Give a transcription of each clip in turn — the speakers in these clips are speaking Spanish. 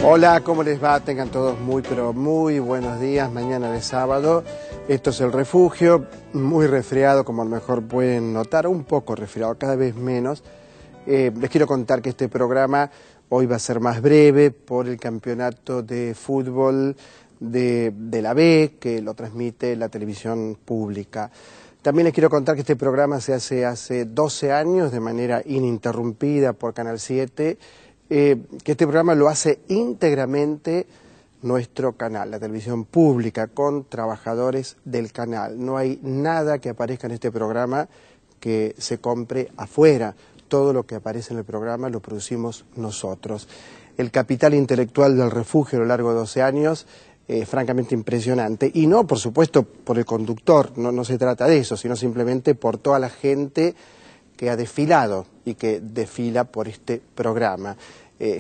Hola, ¿cómo les va? Tengan todos pero muy buenos días. Mañana de sábado. Esto es El Refugio, muy resfriado, como a lo mejor pueden notar, un poco resfriado, cada vez menos. Les quiero contar que este programa hoy va a ser más breve por el campeonato de fútbol de la B, que lo transmite la televisión pública. También les quiero contar que este programa se hace 12 años de manera ininterrumpida por Canal 7, que este programa lo hace íntegramente nuestro canal, la televisión pública, con trabajadores del canal. No hay nada que aparezca en este programa que se compre afuera. Todo lo que aparece en el programa lo producimos nosotros. El capital intelectual del Refugio a lo largo de 12 años, francamente impresionante. Y no, por supuesto, por el conductor, no se trata de eso, sino simplemente por toda la gente que ha desfilado y que desfila por este programa.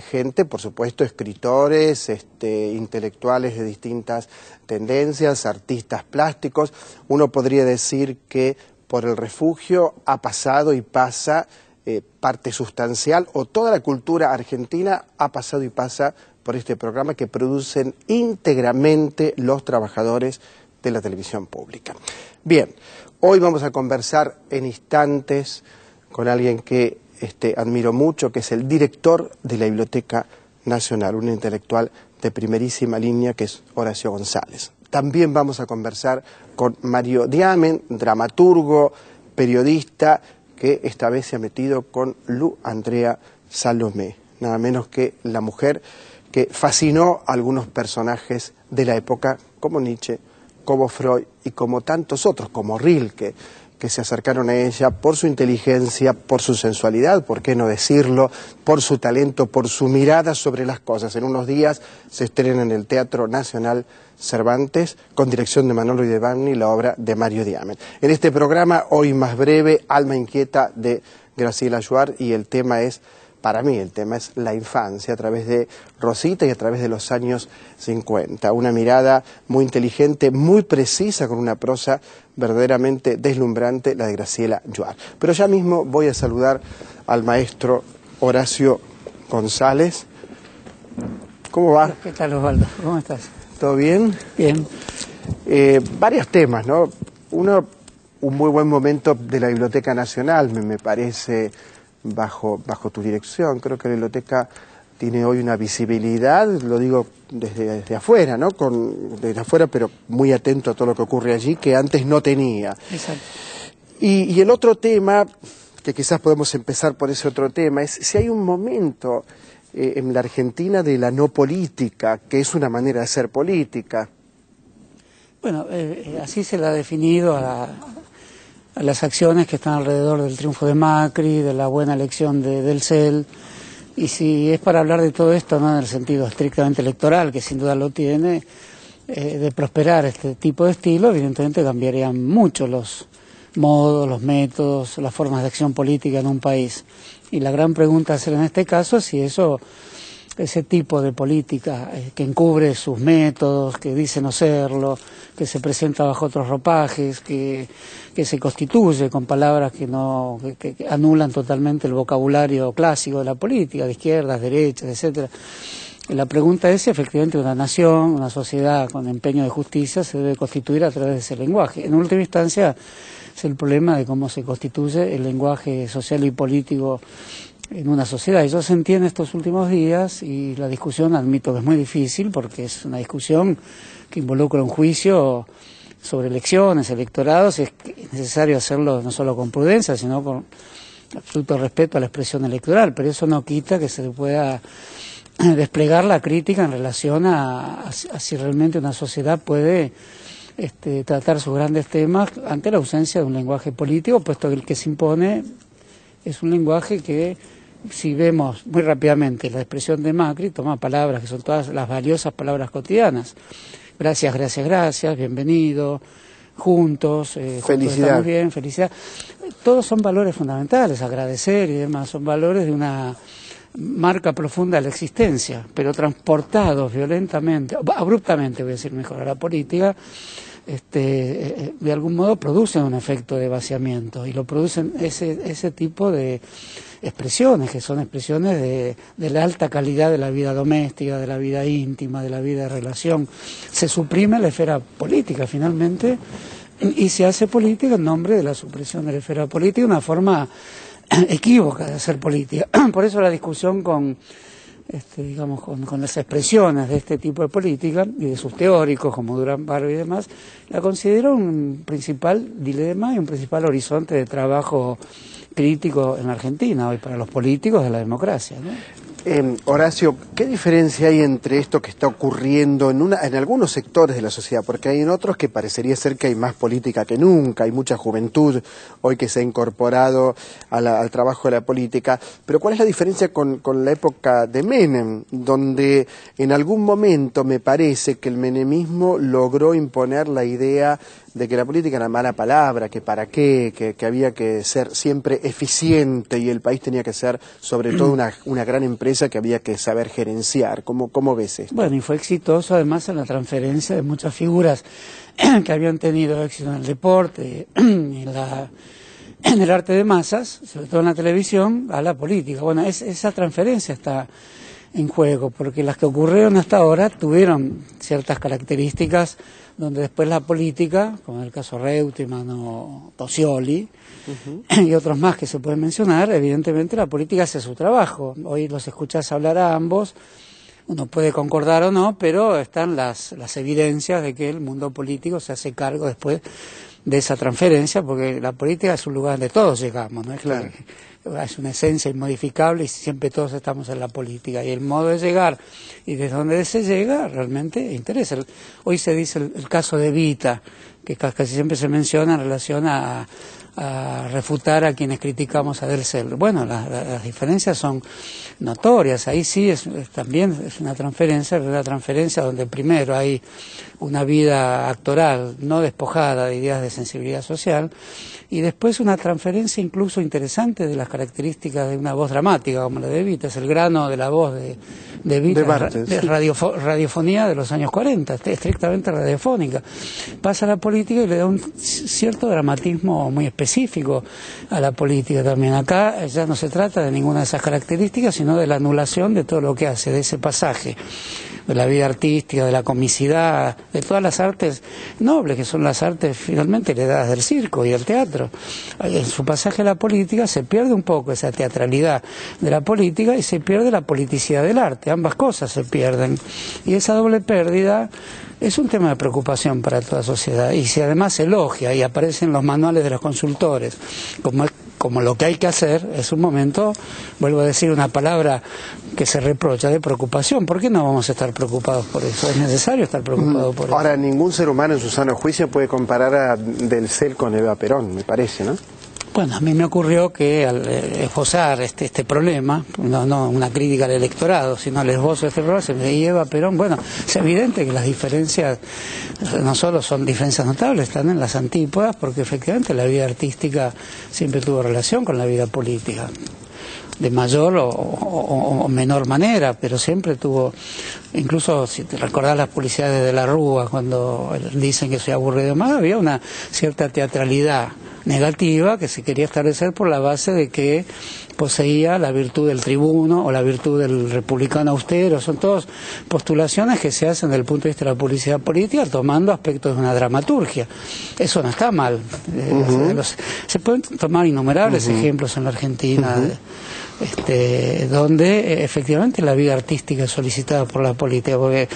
Gente, por supuesto, escritores, intelectuales de distintas tendencias, artistas plásticos. Uno podría decir que por el Refugio ha pasado y pasa parte sustancial, o toda la cultura argentina ha pasado y pasa por este programa que producen íntegramente los trabajadores de la televisión pública. Bien, hoy vamos a conversar en instantes con alguien que admiro mucho, que es el director de la Biblioteca Nacional, un intelectual de primerísima línea, que es Horacio González. También vamos a conversar con Mario Diamen, dramaturgo, periodista, que esta vez se ha metido con Lu Andrea Salomé, nada menos que la mujer que fascinó a algunos personajes de la época, como Nietzsche, como Freud y como tantos otros, como Rilke, que se acercaron a ella por su inteligencia, por su sensualidad, por qué no decirlo, por su talento, por su mirada sobre las cosas. En unos días se estrena en el Teatro Nacional Cervantes, con dirección de Manolo Idebani, la obra de Mario Diamen. En este programa, hoy más breve, Alma Inquieta, de Graciela Yuart, y el tema es, para mí, el tema es la infancia, a través de Rosita y a través de los años 50. Una mirada muy inteligente, muy precisa, con una prosa verdaderamente deslumbrante, la de Graciela Yuart. Pero ya mismo voy a saludar al maestro Horacio González. ¿Cómo va? ¿Qué tal, Osvaldo? ¿Cómo estás? ¿Todo bien? Bien. Varios temas, ¿no? Uno, un muy buen momento de la Biblioteca Nacional, me parece, bajo tu dirección. Creo que la biblioteca tiene hoy una visibilidad, lo digo desde afuera, ¿no? Desde afuera, pero muy atento a todo lo que ocurre allí, que antes no tenía. Exacto. Y el otro tema, que quizás podemos empezar por ese otro tema, es si hay un momento en la Argentina de la no política, que es una manera de hacer política. Bueno, así se le ha definido a las acciones que están alrededor del triunfo de Macri, de la buena elección del CEL, y si es para hablar de todo esto, no en el sentido estrictamente electoral, que sin duda lo tiene, de prosperar este tipo de estilo, evidentemente cambiarían mucho los modos, los métodos, las formas de acción política en un país. Y la gran pregunta a hacer en este caso es si ese tipo de política que encubre sus métodos, que dice no serlo, que se presenta bajo otros ropajes, que se constituye con palabras que anulan totalmente el vocabulario clásico de la política, de izquierdas, derechas, etcétera. La pregunta es si efectivamente una nación, una sociedad con empeño de justicia se debe constituir a través de ese lenguaje. En última instancia es el problema de cómo se constituye el lenguaje social y político en una sociedad. Eso se entiende estos últimos días, y la discusión, admito que es muy difícil, porque es una discusión que involucra un juicio sobre elecciones, electorados. Es necesario hacerlo no solo con prudencia, sino con absoluto respeto a la expresión electoral, pero eso no quita que se pueda desplegar la crítica en relación a si realmente una sociedad puede tratar sus grandes temas ante la ausencia de un lenguaje político, puesto que el que se impone es un lenguaje que, si vemos muy rápidamente la expresión de Macri, toma palabras que son todas las valiosas palabras cotidianas. Gracias, gracias, gracias, bienvenido, juntos, felicidad. Estamos bien, felicidad. Todos son valores fundamentales, agradecer y demás, son valores de una marca profunda de la existencia, pero transportados violentamente, abruptamente, voy a decir mejor, a la política, de algún modo producen un efecto de vaciamiento, y lo producen ese tipo de expresiones, que son expresiones de la alta calidad de la vida doméstica, de la vida íntima, de la vida de relación. Se suprime la esfera política finalmente y se hace política en nombre de la supresión de la esfera política, una forma equívoca de hacer política. Por eso la discusión con las expresiones de este tipo de política y de sus teóricos como Durán Barba y demás, la considero un principal dilema y un principal horizonte de trabajo crítico en Argentina hoy para los políticos de la democracia, ¿no? Horacio, ¿qué diferencia hay entre esto que está ocurriendo en algunos sectores de la sociedad? Porque hay en otros que parecería ser que hay más política que nunca, hay mucha juventud hoy que se ha incorporado al trabajo de la política, pero ¿cuál es la diferencia con la época de Menem, donde en algún momento me parece que el menemismo logró imponer la idea de que la política era mala palabra, que para qué, que había que ser siempre eficiente y el país tenía que ser sobre todo una gran empresa que había que saber gerenciar? ¿Cómo ves esto? Bueno, y fue exitoso además en la transferencia de muchas figuras que habían tenido éxito en el deporte, en el arte de masas, sobre todo en la televisión, a la política. Bueno, esa transferencia está en juego, porque las que ocurrieron hasta ahora tuvieron ciertas características donde después la política, como en el caso Reutemann o Tossioli, y otros más que se pueden mencionar, evidentemente la política hace su trabajo. Hoy los escuchás hablar a ambos, uno puede concordar o no, pero están las evidencias de que el mundo político se hace cargo después de esa transferencia, porque la política es un lugar donde todos llegamos, ¿no? Claro. Es una esencia inmodificable y siempre todos estamos en la política, y el modo de llegar y desde donde se llega realmente interesa. Hoy se dice el caso de Evita, que casi siempre se menciona en relación a refutar a quienes criticamos a Delcel. Bueno, las diferencias son notorias. Ahí sí también es una transferencia donde primero hay una vida actoral no despojada de ideas de sensibilidad social, y después una transferencia incluso interesante de las características de una voz dramática como la de Evita. Es el grano de la voz de Evita, de radiofonía de los años 40, estrictamente radiofónica. Pasa a la política y le da un cierto dramatismo muy específico a la política también. Acá ya no se trata de ninguna de esas características, sino de la anulación de todo lo que hace, de ese pasaje de la vida artística, de la comicidad, de todas las artes nobles, que son las artes finalmente heredadas del circo y del teatro. En su pasaje a la política se pierde un poco esa teatralidad de la política y se pierde la politicidad del arte. Ambas cosas se pierden. Y esa doble pérdida es un tema de preocupación para toda la sociedad. Y si además se elogia y aparecen los manuales de los consultores como lo que hay que hacer, es un momento, vuelvo a decir una palabra que se reprocha, de preocupación. ¿Por qué no vamos a estar preocupados por eso? Es necesario estar preocupados por eso. Ahora, ningún ser humano en su sano juicio puede comparar a Delcel con Eva Perón, me parece, ¿no? Bueno, a mí me ocurrió que al esbozar este problema, no una crítica al electorado, sino al esbozo de este problema, se me lleva Perón. Bueno, es evidente que las diferencias no solo son diferencias notables, están en las antípodas, porque efectivamente la vida artística siempre tuvo relación con la vida política, de mayor o menor manera, pero siempre tuvo, incluso si te recordás las publicidades de la Rúa, cuando dicen que soy aburrido más, había una cierta teatralidad negativa que se quería establecer por la base de que poseía la virtud del tribuno o la virtud del republicano austero. Son todas postulaciones que se hacen desde el punto de vista de la publicidad política tomando aspectos de una dramaturgia. Eso no está mal. Se pueden tomar innumerables ejemplos en la Argentina donde efectivamente la vida artística es solicitada por la política, porque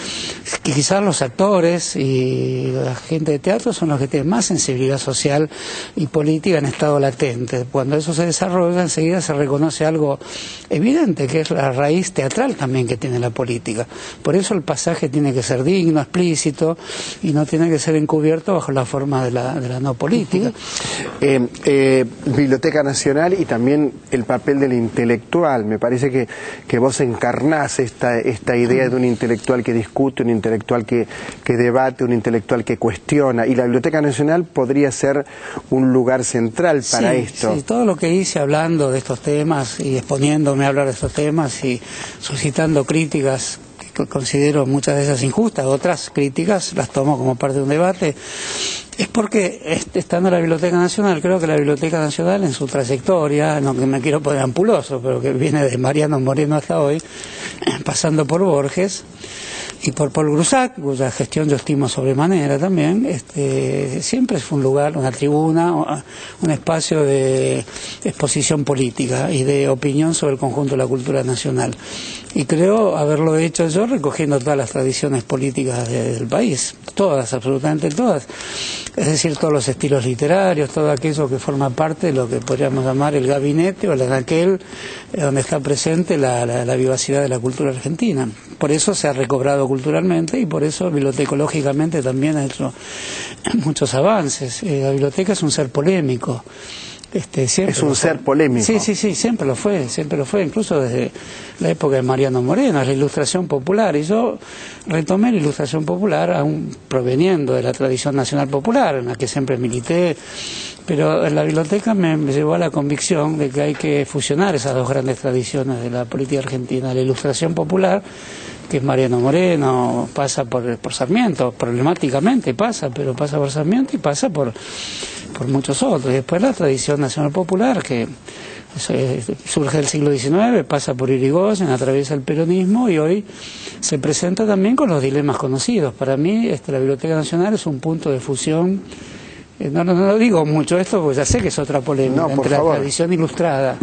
quizás los actores y la gente de teatro son los que tienen más sensibilidad social y política en estado latente. Cuando eso se desarrolla, enseguida se reconoce algo evidente, que es la raíz teatral también que tiene la política. Por eso el pasaje tiene que ser digno, explícito, y no tiene que ser encubierto bajo la forma de la no política. Biblioteca Nacional y también el papel del intelectual. Me parece que vos encarnás esta idea de un intelectual que discute, un intelectual que debate, un intelectual que cuestiona, y la Biblioteca Nacional podría ser un lugar central para esto. Sí, todo lo que hice hablando de estos temas y exponiéndome a hablar de estos temas y suscitando críticas considero muchas de esas injustas, otras críticas las tomo como parte de un debate, es porque estando en la Biblioteca Nacional, creo que la Biblioteca Nacional en su trayectoria, no que me quiero poner ampuloso, pero que viene de Mariano Moreno hasta hoy, pasando por Borges y por Paul Grusac, cuya gestión yo estimo sobremanera también, siempre fue un lugar, una tribuna, un espacio de exposición política y de opinión sobre el conjunto de la cultura nacional. Y creo haberlo hecho yo recogiendo todas las tradiciones políticas del país, todas, absolutamente todas. Es decir, todos los estilos literarios, todo aquello que forma parte de lo que podríamos llamar el gabinete o el anaquel, donde está presente la vivacidad de la cultura argentina. Por eso se ha recobrado culturalmente y por eso bibliotecológicamente también ha hecho muchos avances. La biblioteca es un ser polémico. Es un ser polémico. Sí, siempre lo fue, incluso desde la época de Mariano Moreno, la ilustración popular, y yo retomé la ilustración popular aún proveniendo de la tradición nacional popular, en la que siempre milité, pero en la biblioteca me llevó a la convicción de que hay que fusionar esas dos grandes tradiciones de la política argentina, la ilustración popular, que es Mariano Moreno, pasa por Sarmiento, problemáticamente pasa por Sarmiento y pasa por muchos otros. Y después la tradición nacional popular, que surge del siglo XIX, pasa por Irigoyen, atraviesa el peronismo y hoy se presenta también con los dilemas conocidos. Para mí la Biblioteca Nacional es un punto de fusión. No digo mucho esto porque ya sé que es otra polémica entre la tradición ilustrada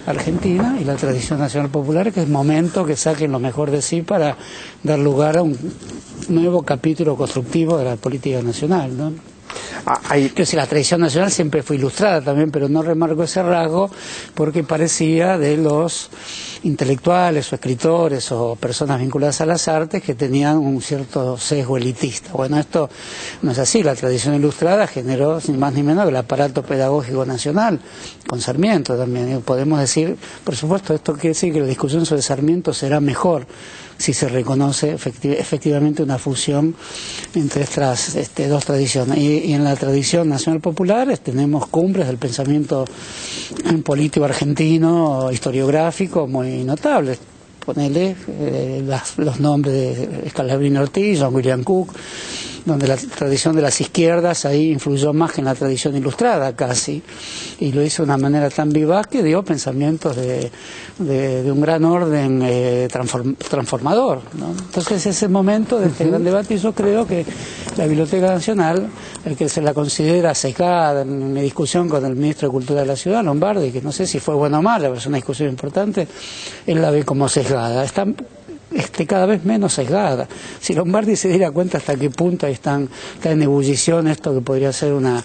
argentina y la tradición nacional popular, que es momento que saquen lo mejor de sí para dar lugar a un nuevo capítulo constructivo de la política nacional, ¿no? Que si la tradición nacional siempre fue ilustrada también, pero no remarco ese rasgo porque parecía de los intelectuales o escritores o personas vinculadas a las artes que tenían un cierto sesgo elitista. Bueno, esto no es así. La tradición ilustrada generó, sin más ni menos, el aparato pedagógico nacional, con Sarmiento también. Podemos decir, por supuesto, esto quiere decir que la discusión sobre Sarmiento será mejor si se reconoce efectivamente una fusión entre estas dos tradiciones. Y en la tradición nacional popular tenemos cumbres del pensamiento político argentino, historiográfico, muy notables. Ponele los nombres de Scalabrini Ortiz, John William Cook, donde la tradición de las izquierdas ahí influyó más que en la tradición ilustrada casi, y lo hizo de una manera tan vivaz que dio pensamientos de un gran orden transformador, ¿no? Entonces ese momento de este gran debate, yo creo que la Biblioteca Nacional, el que se la considera sesgada en mi discusión con el ministro de Cultura de la ciudad, Lombardi, que no sé si fue buena o mala, pero es una discusión importante, él la ve como sesgada. Está cada vez menos sesgada. Si Lombardi se diera cuenta hasta qué punto está en ebullición esto que podría ser un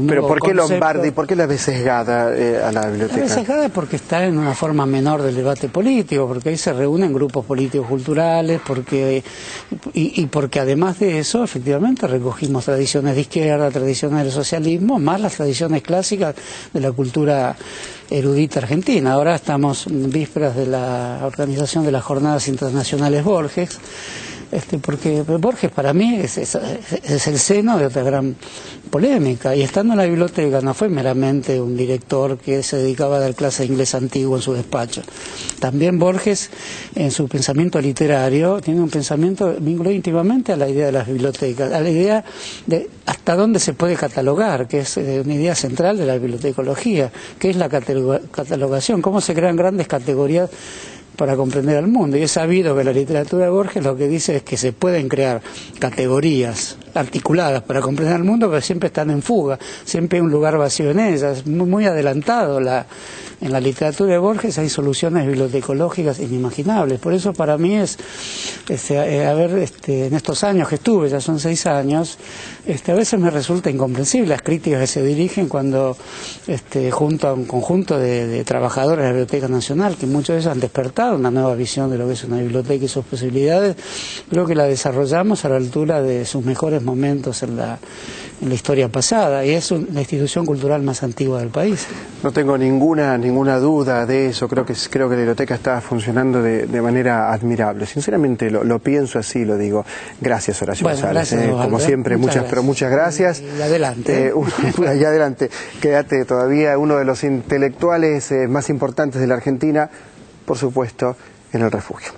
Pero ¿por qué concepto. Lombardi? ¿Por qué la ve sesgada a la biblioteca? La ve sesgada porque está en una forma menor del debate político, porque ahí se reúnen grupos políticos culturales, porque además de eso, efectivamente, recogimos tradiciones de izquierda, tradiciones del socialismo, más las tradiciones clásicas de la cultura erudita argentina. Ahora estamos en vísperas de la organización de las Jornadas Internacionales Borges, porque Borges para mí es el seno de otra gran polémica, y estando en la biblioteca no fue meramente un director que se dedicaba a dar clases de inglés antiguo en su despacho. También Borges, en su pensamiento literario, tiene un pensamiento vinculado íntimamente a la idea de las bibliotecas, a la idea de hasta dónde se puede catalogar, que es una idea central de la bibliotecología, que es la catalogación, cómo se crean grandes categorías para comprender al mundo. Y es sabido que la literatura de Borges lo que dice es que se pueden crear categorías articuladas para comprender al mundo, pero siempre están en fuga, siempre hay un lugar vacío en ellas. Es muy adelantado en la literatura de Borges hay soluciones bibliotecológicas inimaginables. Por eso para mí en estos años que estuve, ya son 6 años, a veces me resulta incomprensible las críticas que se dirigen cuando junto a un conjunto de trabajadores de la Biblioteca Nacional, que muchos de ellos han despertado una nueva visión de lo que es una biblioteca y sus posibilidades, creo que la desarrollamos a la altura de sus mejores momentos en la historia pasada, y es la institución cultural más antigua del país. No tengo ninguna duda de eso. Creo que la biblioteca está funcionando de manera admirable. Sinceramente lo pienso así, lo digo. Gracias, Horacio González. Como siempre, muchas gracias. Y adelante. Y adelante. Quédate todavía uno de los intelectuales más importantes de la Argentina, por supuesto, en el refugio.